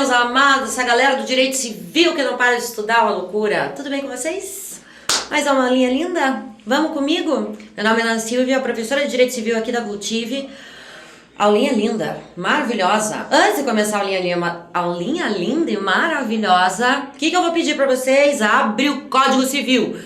meus amados, essa galera do direito civil que não para de estudar, uma loucura. Tudo bem com vocês? Mais uma aulinha linda? Vamos comigo? Meu nome é Ana Silvia, professora de direito civil aqui da Cultive. Aulinha linda, maravilhosa. Antes de começar a aulinha linda e maravilhosa, o que eu vou pedir para vocês? Abre o Código Civil.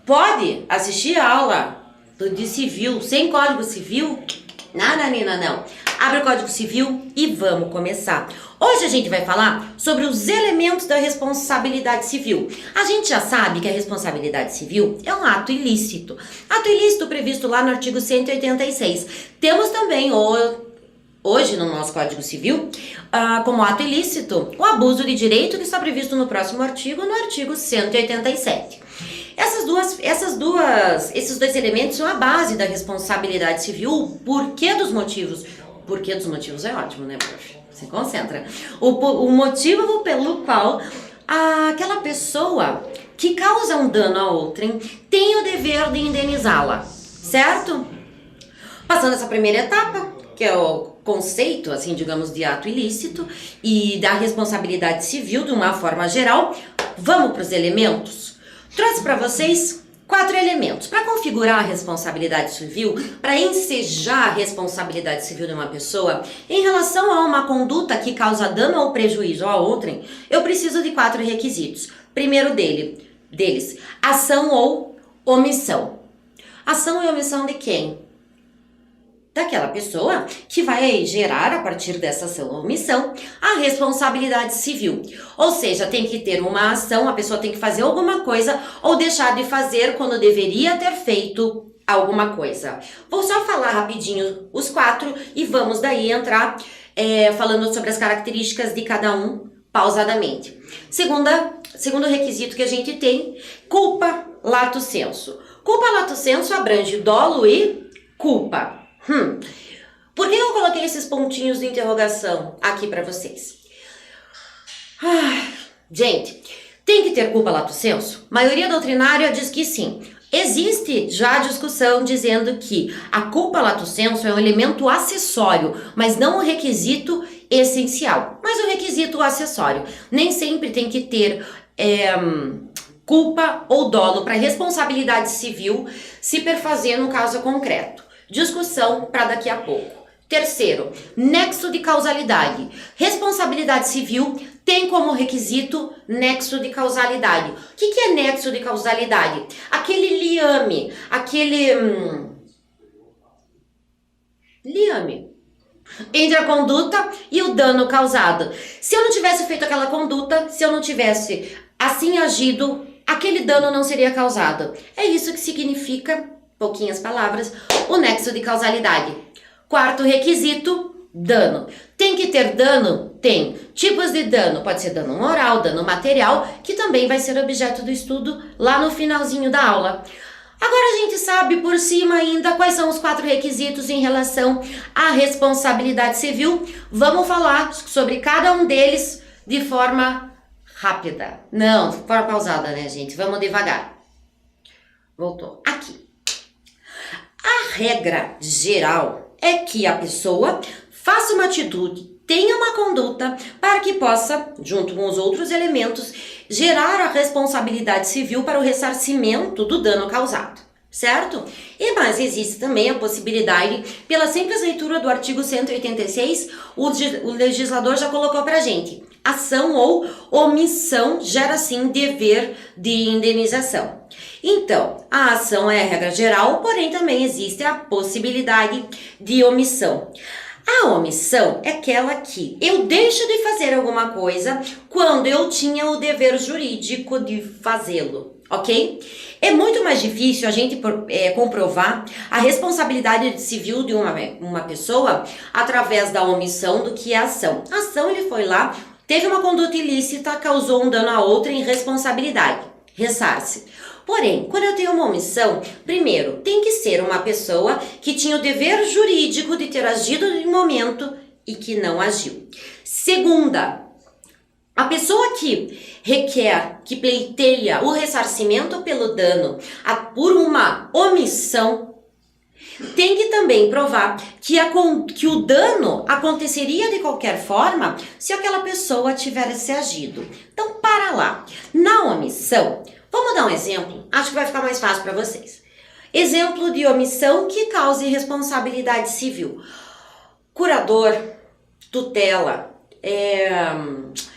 Pode assistir a aula de civil sem Código Civil? Nada, Nina, não. Abre o Código Civil e vamos começar. Hoje a gente vai falar sobre os elementos da responsabilidade civil. A gente já sabe que a responsabilidade civil é um ato ilícito. Ato ilícito previsto lá no artigo 186. Temos também hoje no nosso Código Civil, como ato ilícito, o abuso de direito que está previsto no próximo artigo, no artigo 187. Esses dois elementos são a base da responsabilidade civil. O porquê dos motivos? O porquê dos motivos é ótimo, né, prof? Se concentra. O motivo pelo qual aquela pessoa que causa um dano a outrem tem o dever de indenizá-la, certo? Passando essa primeira etapa, que é o conceito, assim, digamos, de ato ilícito e da responsabilidade civil de uma forma geral, vamos para os elementos? Trouxe para vocês 4 elementos para configurar a responsabilidade civil, para ensejar a responsabilidade civil de uma pessoa em relação a uma conduta que causa dano ou prejuízo a outrem. Eu preciso de 4 requisitos. Primeiro deles, ação ou omissão. Ação e omissão de quem? Daquela pessoa que vai gerar, a partir dessa ação ou omissão, a responsabilidade civil. Ou seja, tem que ter uma ação, a pessoa tem que fazer alguma coisa ou deixar de fazer quando deveria ter feito alguma coisa. Vou só falar rapidinho os 4 e vamos daí entrar falando sobre as características de cada um pausadamente. Segundo requisito que a gente tem, culpa lato sensu. Culpa lato sensu abrange dolo e culpa. Por que eu coloquei esses pontinhos de interrogação aqui para vocês? Gente, tem que ter culpa lato sensu? Maioria doutrinária diz que sim. Existe já discussão dizendo que a culpa lato sensu é um elemento acessório, mas não um requisito essencial. Mas um requisito acessório. Nem sempre tem que ter culpa ou dolo para responsabilidade civil se perfazer no caso concreto. Discussão para daqui a pouco. Terceiro, nexo de causalidade. Responsabilidade civil tem como requisito nexo de causalidade. O que é nexo de causalidade? Aquele liame, entre a conduta e o dano causado. Se eu não tivesse feito aquela conduta, se eu não tivesse assim agido, aquele dano não seria causado. É isso que significa, pouquinhas palavras, o nexo de causalidade. Quarto requisito, dano. Tem que ter dano? Tem. Tipos de dano, pode ser dano moral, dano material, que também vai ser objeto do estudo lá no finalzinho da aula. Agora a gente sabe por cima ainda quais são os 4 requisitos em relação à responsabilidade civil. Vamos falar sobre cada um deles de forma rápida. Não, de forma pausada, né, gente? Vamos devagar. Voltou. Aqui. A regra geral é que a pessoa faça uma atitude, tenha uma conduta para que possa, junto com os outros elementos, gerar a responsabilidade civil para o ressarcimento do dano causado, certo? Mas existe também a possibilidade, pela simples leitura do artigo 186, o legislador já colocou para a gente, ação ou omissão gera sim dever de indenização. Então, a ação é a regra geral, porém também existe a possibilidade de omissão. A omissão é aquela que eu deixo de fazer alguma coisa quando eu tinha o dever jurídico de fazê-lo, ok? É muito mais difícil a gente comprovar a responsabilidade civil de uma pessoa através da omissão do que a ação. A ação, ele foi lá, teve uma conduta ilícita, causou um dano a outra em responsabilidade, ressarce. Porém, quando eu tenho uma omissão, primeiro, tem que ser uma pessoa que tinha o dever jurídico de ter agido em momento e que não agiu. Segunda, a pessoa que requer, que pleiteia o ressarcimento pelo dano por uma omissão, Tem que também provar que o dano aconteceria de qualquer forma se aquela pessoa tivesse agido. Então, para lá. Na omissão, vamos dar um exemplo? Acho que vai ficar mais fácil para vocês. Exemplo de omissão que cause responsabilidade civil. Curador, tutela,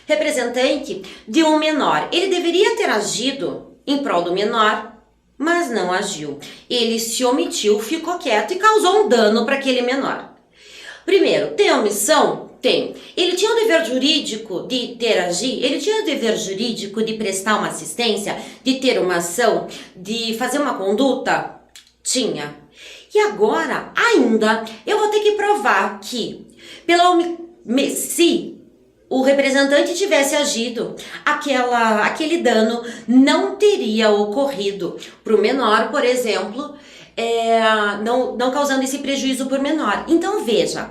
representante de um menor. Ele deveria ter agido em prol do menor, mas não agiu. Ele se omitiu, ficou quieto e causou um dano para aquele menor. Primeiro, tem omissão? Tem. Ele tinha o dever jurídico de interagir? Ele tinha o dever jurídico de prestar uma assistência, de ter uma ação, de fazer uma conduta? Tinha. E agora, ainda, eu vou ter que provar que, se o representante tivesse agido, aquele dano não teria ocorrido para o menor, por exemplo, não causando esse prejuízo por menor. Então, veja,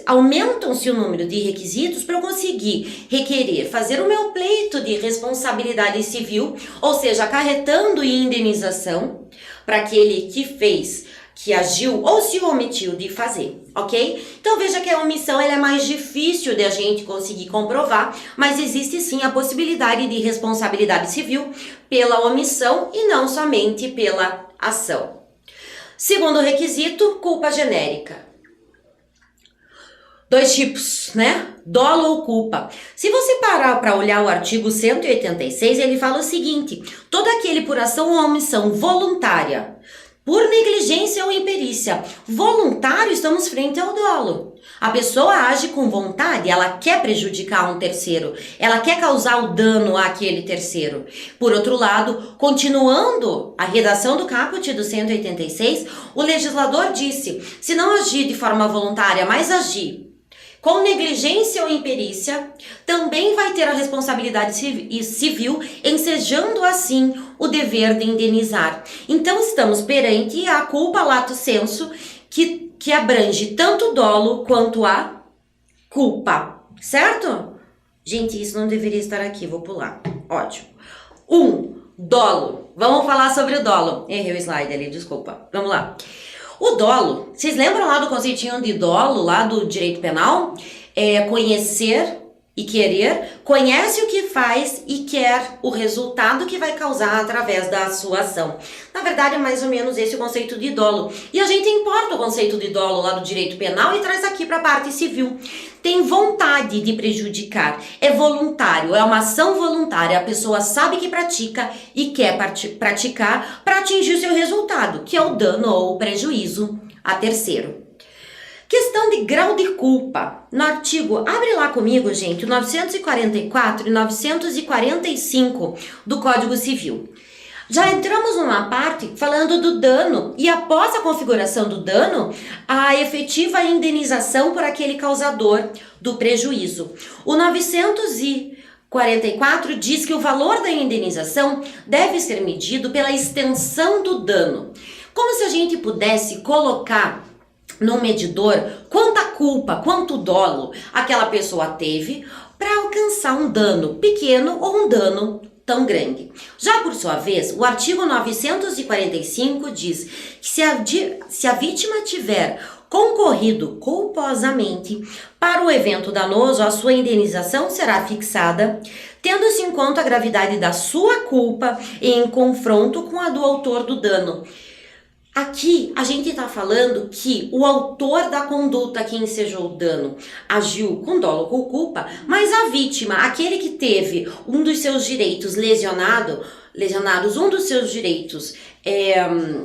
aumentam-se o número de requisitos para eu conseguir requerer, fazer o meu pleito de responsabilidade civil, ou seja, acarretando indenização para aquele que fez, que agiu ou se omitiu de fazer, ok? Então veja que a omissão ela é mais difícil de a gente conseguir comprovar, mas existe sim a possibilidade de responsabilidade civil pela omissão e não somente pela ação. Segundo requisito, culpa genérica. Dois tipos, né? Dolo ou culpa. Se você parar para olhar o artigo 186, ele fala o seguinte: todo aquele por ação ou omissão voluntária, por negligência ou imperícia. Voluntário, estamos frente ao dolo. A pessoa age com vontade, ela quer prejudicar um terceiro, ela quer causar o dano àquele terceiro. Por outro lado, continuando a redação do caput do 186, o legislador disse: se não agir de forma voluntária, mas agir com negligência ou imperícia, também vai ter a responsabilidade civil, ensejando assim o dever de indenizar. Então estamos perante a culpa lato sensu, que abrange tanto o dolo quanto a culpa, certo? Gente, isso não deveria estar aqui, vou pular. Ótimo. Dolo. Vamos falar sobre o dolo. Errei o slide ali, desculpa. Vamos lá. O dolo, vocês lembram lá do conceitinho de dolo, lá do direito penal? Conhecer e querer, conhece o que faz e quer o resultado que vai causar através da sua ação. Na verdade, é mais ou menos esse o conceito de dolo. E a gente importa o conceito de dolo lá do direito penal e traz aqui para a parte civil. Tem vontade de prejudicar, é voluntário, é uma ação voluntária. A pessoa sabe que pratica e quer praticar para atingir o seu resultado, que é o dano ou o prejuízo a terceiro. Questão de grau de culpa. No artigo, abre lá comigo, gente, o 944 e 945 do Código Civil. Já entramos numa parte falando do dano e após a configuração do dano, a efetiva indenização por aquele causador do prejuízo. O 944 diz que o valor da indenização deve ser medido pela extensão do dano. Como se a gente pudesse colocar no medidor quanta culpa, quanto dolo aquela pessoa teve para alcançar um dano pequeno ou um dano tão grande. Já por sua vez, o artigo 945 diz que se a vítima tiver concorrido culposamente para o evento danoso, a sua indenização será fixada, tendo-se em conta a gravidade da sua culpa em confronto com a do autor do dano. Aqui a gente está falando que o autor da conduta que ensejou o dano agiu com dolo ou com culpa, mas a vítima, aquele que teve um dos seus direitos lesionados, um dos seus direitos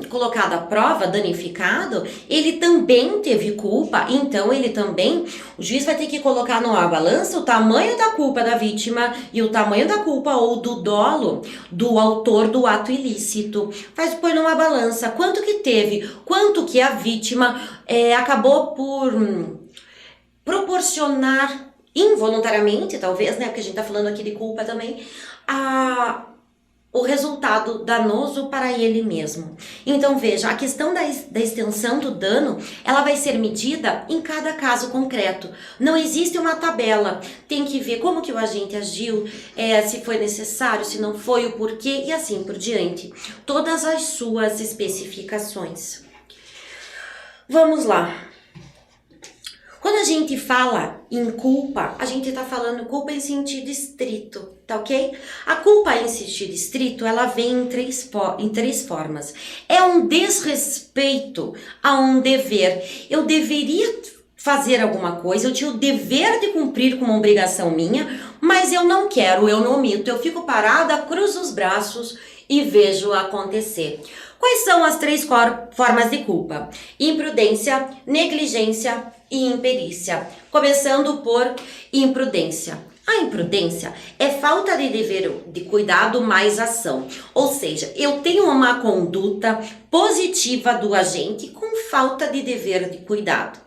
colocado à prova, danificado, ele também teve culpa, então o juiz vai ter que colocar numa balança o tamanho da culpa da vítima e o tamanho da culpa ou do dolo do autor do ato ilícito. Põe numa balança quanto que teve, quanto que a vítima acabou por proporcionar involuntariamente, talvez, né, porque a gente tá falando aqui de culpa também, o resultado danoso para ele mesmo. Então veja, a questão da extensão do dano, ela vai ser medida em cada caso concreto. Não existe uma tabela, tem que ver como que o agente agiu, se foi necessário, se não foi, o porquê e assim por diante. Todas as suas especificações. Vamos lá. Quando a gente fala em culpa, a gente tá falando culpa em sentido estrito, tá ok? A culpa em sentido estrito, ela vem em três formas. É um desrespeito a um dever. Eu deveria fazer alguma coisa, eu tinha o dever de cumprir com uma obrigação minha, mas eu não quero, eu não omito, eu fico parada, cruzo os braços e vejo acontecer. Quais são as três formas de culpa? Imprudência, negligência e imperícia. Começando por imprudência. A imprudência é falta de dever de cuidado mais ação. Ou seja, eu tenho uma conduta positiva do agente com falta de dever de cuidado.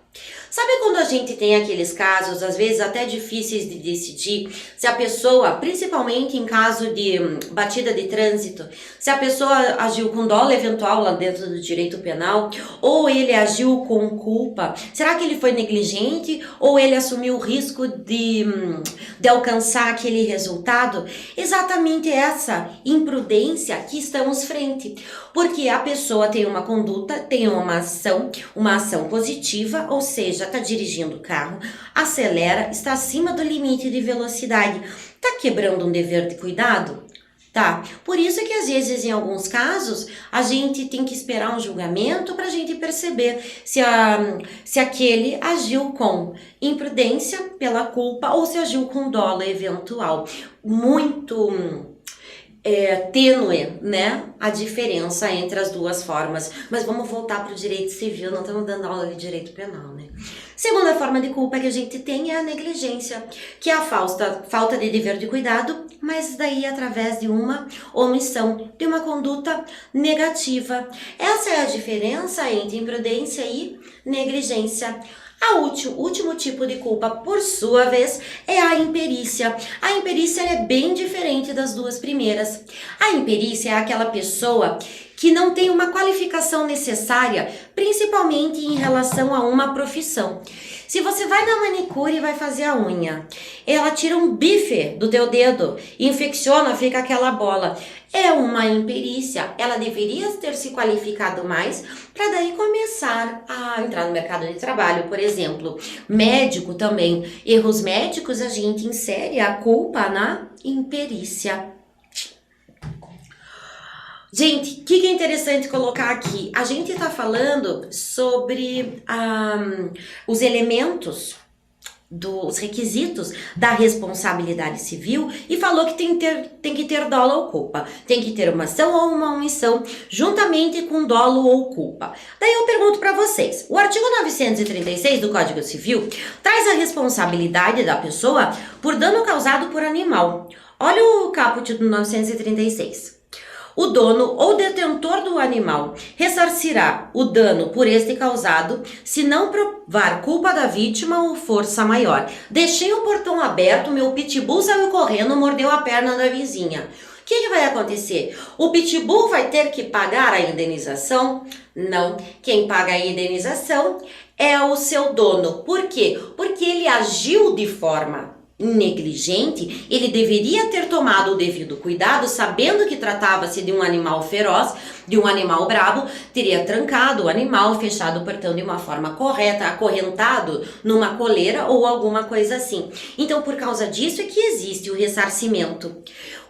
Sabe quando a gente tem aqueles casos, às vezes até difíceis de decidir, se a pessoa, principalmente em caso de batida de trânsito, se a pessoa agiu com dolo eventual lá dentro do direito penal, ou ele agiu com culpa, será que ele foi negligente ou ele assumiu o risco de alcançar aquele resultado? Exatamente essa imprudência que estamos frente, porque a pessoa tem uma conduta, tem uma ação positiva, ou seja, está dirigindo o carro, acelera, está acima do limite de velocidade, está quebrando um dever de cuidado? Tá? Por isso que às vezes, em alguns casos, a gente tem que esperar um julgamento para a gente perceber se aquele agiu com imprudência pela culpa ou se agiu com dolo eventual. Muito tênue, né, a diferença entre as duas formas. Mas vamos voltar para o direito civil, não estamos dando aula de direito penal, né? Segunda forma de culpa que a gente tem é a negligência, que é a falta de dever de cuidado, mas daí através de uma omissão, de uma conduta negativa. Essa é a diferença entre imprudência e negligência. O último tipo de culpa, por sua vez, é a imperícia. A imperícia é bem diferente das duas primeiras. A imperícia é aquela pessoa que não tem uma qualificação necessária, principalmente em relação a uma profissão. Se você vai na manicure e vai fazer a unha, ela tira um bife do teu dedo, infecciona, fica aquela bola. É uma imperícia. Ela deveria ter se qualificado mais para daí começar a entrar no mercado de trabalho, por exemplo. Médico também. Erros médicos, a gente insere a culpa na imperícia. Gente, o que é interessante colocar aqui? A gente está falando sobre os elementos, os requisitos da responsabilidade civil e falou que tem que ter dolo ou culpa. Tem que ter uma ação ou uma omissão juntamente com dolo ou culpa. Daí eu pergunto para vocês, o artigo 936 do Código Civil traz a responsabilidade da pessoa por dano causado por animal. Olha o caput do 936. O dono ou detentor do animal ressarcirá o dano por este causado se não provar culpa da vítima ou força maior. Deixei o portão aberto, meu pitbull saiu correndo, mordeu a perna da vizinha. O que vai acontecer? O pitbull vai ter que pagar a indenização? Não. Quem paga a indenização é o seu dono. Por quê? Porque ele agiu de forma negligente, ele deveria ter tomado o devido cuidado, sabendo que tratava-se de um animal feroz, de um animal brabo, teria trancado o animal, fechado o portão de uma forma correta, acorrentado numa coleira ou alguma coisa assim. Então, por causa disso é que existe o ressarcimento.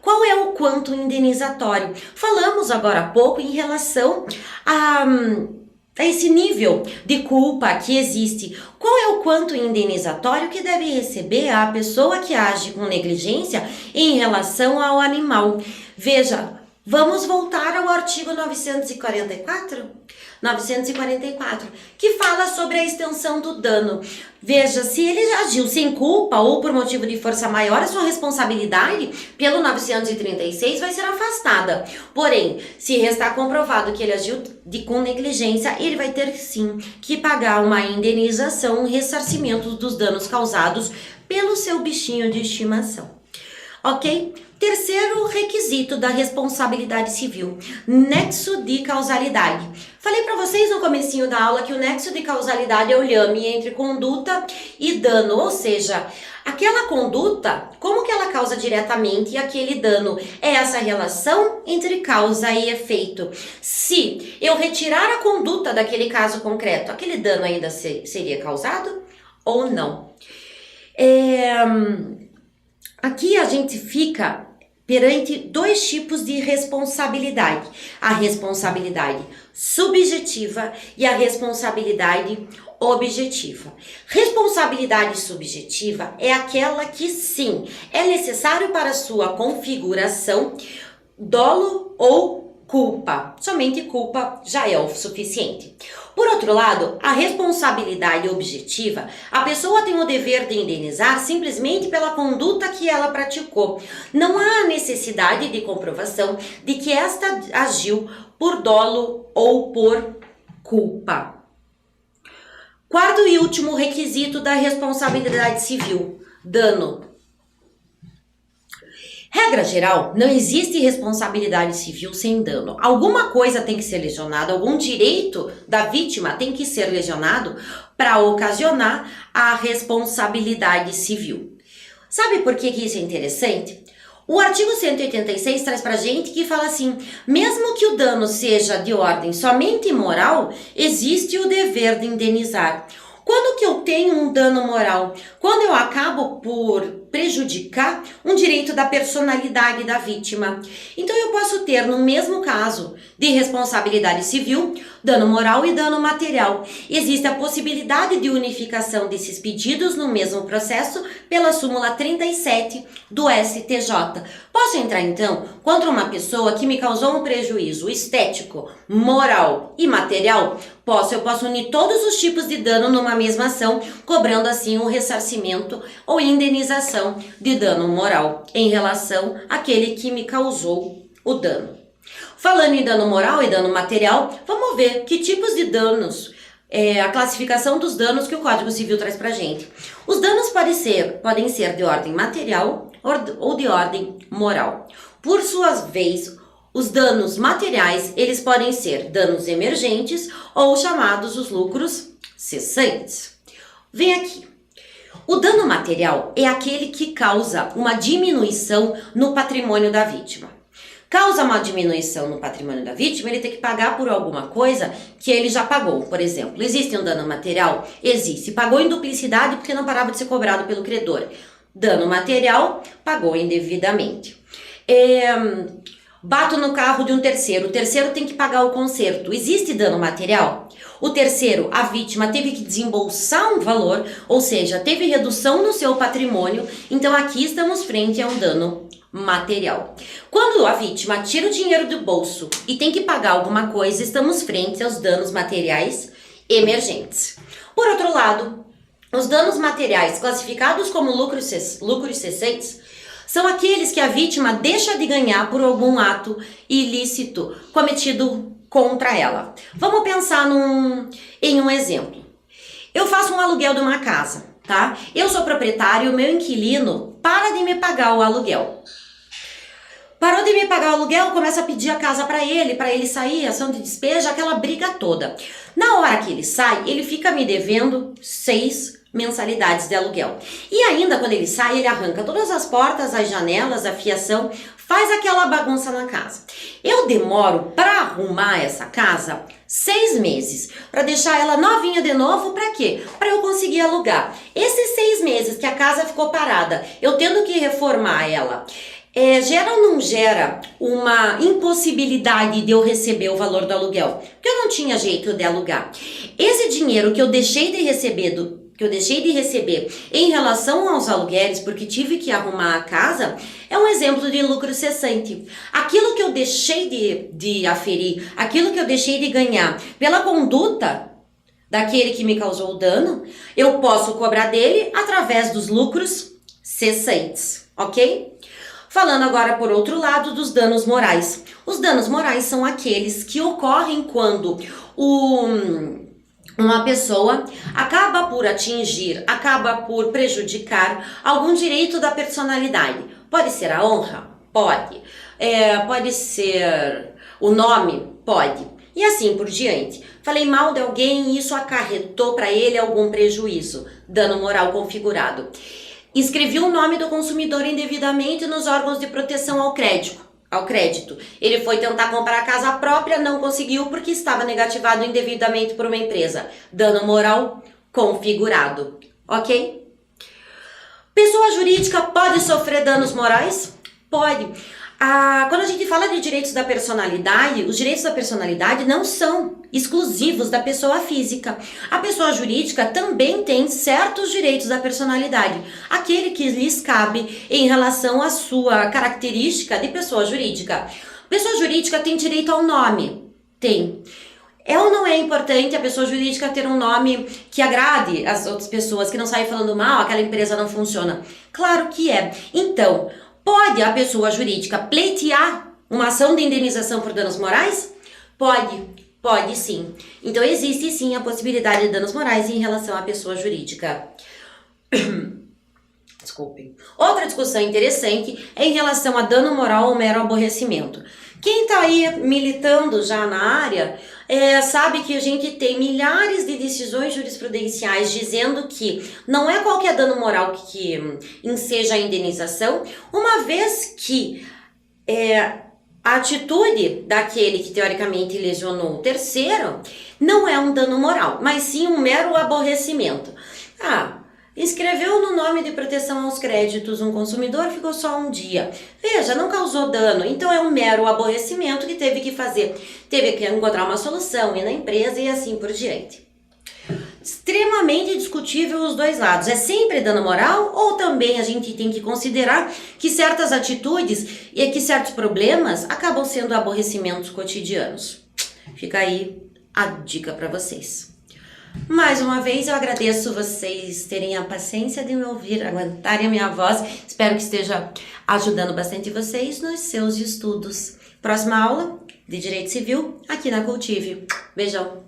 Qual é o quanto indenizatório? Falamos agora há pouco em relação a esse nível de culpa que existe. Qual é o quanto indenizatório que deve receber a pessoa que age com negligência em relação ao animal? Veja, vamos voltar ao artigo 944? 944, que fala sobre a extensão do dano. Veja, se ele agiu sem culpa ou por motivo de força maior, a sua responsabilidade pelo 936 vai ser afastada. Porém, se restar comprovado que ele agiu com negligência, ele vai ter sim que pagar uma indenização, um ressarcimento dos danos causados pelo seu bichinho de estimação. Ok? Terceiro requisito da responsabilidade civil, nexo de causalidade. Falei para vocês no comecinho da aula que o nexo de causalidade é o lhame entre conduta e dano, ou seja, aquela conduta, como que ela causa diretamente aquele dano? É essa relação entre causa e efeito. Se eu retirar a conduta daquele caso concreto, aquele dano ainda seria causado ou não? Aqui a gente fica perante dois tipos de responsabilidade. A responsabilidade subjetiva e a responsabilidade objetiva. Responsabilidade subjetiva é aquela que sim, é necessário para sua configuração dolo ou culpa. Somente culpa já é o suficiente. Por outro lado, a responsabilidade objetiva, a pessoa tem o dever de indenizar simplesmente pela conduta que ela praticou. Não há necessidade de comprovação de que esta agiu por dolo ou por culpa. Quarto e último requisito da responsabilidade civil, dano. Regra geral, não existe responsabilidade civil sem dano. Alguma coisa tem que ser lesionada, algum direito da vítima tem que ser lesionado para ocasionar a responsabilidade civil. Sabe por que isso é interessante? O artigo 186 traz pra gente que fala assim, mesmo que o dano seja de ordem somente moral, existe o dever de indenizar. Quando que eu tenho um dano moral? Quando eu acabo por prejudicar um direito da personalidade da vítima. Então eu posso ter no mesmo caso de responsabilidade civil, dano moral e dano material. Existe a possibilidade de unificação desses pedidos no mesmo processo pela súmula 37 do STJ. Posso entrar então contra uma pessoa que me causou um prejuízo estético, moral e material? Eu posso unir todos os tipos de dano numa mesma ação, cobrando assim um ressarcimento ou indenização de dano moral em relação àquele que me causou o dano. Falando em dano moral e dano material, vamos ver que tipos de danos, a classificação dos danos que o Código Civil traz pra gente. Os danos podem ser de ordem material ou de ordem moral. Por sua vez, os danos materiais, eles podem ser danos emergentes ou chamados os lucros cessantes. Vem aqui. O dano material é aquele que causa uma diminuição no patrimônio da vítima. Causa uma diminuição no patrimônio da vítima, ele tem que pagar por alguma coisa que ele já pagou. Por exemplo, existe um dano material? Existe. Pagou em duplicidade porque não parava de ser cobrado pelo credor. Dano material, pagou indevidamente. Bato no carro de um terceiro, o terceiro tem que pagar o conserto. Existe dano material? O terceiro, a vítima teve que desembolsar um valor, ou seja, teve redução no seu patrimônio, então aqui estamos frente a um dano material. Quando a vítima tira o dinheiro do bolso e tem que pagar alguma coisa, estamos frente aos danos materiais emergentes. Por outro lado, os danos materiais classificados como lucros cessantes são aqueles que a vítima deixa de ganhar por algum ato ilícito cometido contra ela. Vamos pensar em um exemplo. Eu faço um aluguel de uma casa, tá? Eu sou proprietário, o meu inquilino para de me pagar o aluguel. Parou de me pagar o aluguel, começa a pedir a casa para ele sair, ação de despejo, aquela briga toda. Na hora que ele sai, ele fica me devendo 6 mensalidades de aluguel. E ainda quando ele sai, ele arranca todas as portas, as janelas, a fiação, faz aquela bagunça na casa. Eu demoro para arrumar essa casa 6 meses, para deixar ela novinha de novo, para quê? Para eu conseguir alugar. Esses 6 meses que a casa ficou parada, eu tendo que reformar ela, gera ou não gera uma impossibilidade de eu receber o valor do aluguel? Porque eu não tinha jeito de alugar. Esse dinheiro que eu deixei de receber em relação aos aluguéis, porque tive que arrumar a casa, é um exemplo de lucro cessante. Aquilo que eu deixei de aferir, aquilo que eu deixei de ganhar pela conduta daquele que me causou o dano, eu posso cobrar dele através dos lucros cessantes, ok? Falando agora, por outro lado, dos danos morais. Os danos morais são aqueles que ocorrem quando uma pessoa acaba por prejudicar algum direito da personalidade. Pode ser a honra, Pode. Pode ser o nome? Pode. E assim por diante. Falei mal de alguém e isso acarretou para ele algum prejuízo. Dano moral configurado. Escrevi o nome do consumidor indevidamente nos órgãos de proteção ao crédito. Ele foi tentar comprar a casa própria, não conseguiu porque estava negativado indevidamente por uma empresa. Dano moral configurado. Ok? Pessoa jurídica pode sofrer danos morais? Pode. Quando a gente fala de direitos da personalidade, os direitos da personalidade não são exclusivos da pessoa física. A pessoa jurídica também tem certos direitos da personalidade, aquele que lhes cabe em relação à sua característica de pessoa jurídica. Pessoa jurídica tem direito ao nome? Tem. É ou não é importante a pessoa jurídica ter um nome que agrade as outras pessoas, que não saem falando mal, aquela empresa não funciona? Claro que é. Então, pode a pessoa jurídica pleitear uma ação de indenização por danos morais? Pode sim. Então existe sim a possibilidade de danos morais em relação à pessoa jurídica. Desculpem. Outra discussão interessante é em relação a dano moral ou mero aborrecimento. Quem está aí militando já na área sabe que a gente tem milhares de decisões jurisprudenciais dizendo que não é qualquer dano moral que enseja a indenização, uma vez que a atitude daquele que teoricamente lesionou o terceiro não é um dano moral, mas sim um mero aborrecimento. Escreveu no nome de proteção aos créditos um consumidor, ficou só um dia. Veja, não causou dano, então é um mero aborrecimento que teve que encontrar uma solução, ir na empresa e assim por diante. Extremamente discutível os dois lados. É sempre dano moral ou também a gente tem que considerar que certas atitudes e que certos problemas acabam sendo aborrecimentos cotidianos? Fica aí a dica para vocês. Mais uma vez eu agradeço vocês terem a paciência de me ouvir, aguentarem a minha voz. Espero que esteja ajudando bastante vocês nos seus estudos. Próxima aula de Direito Civil aqui na Cultive. Beijão!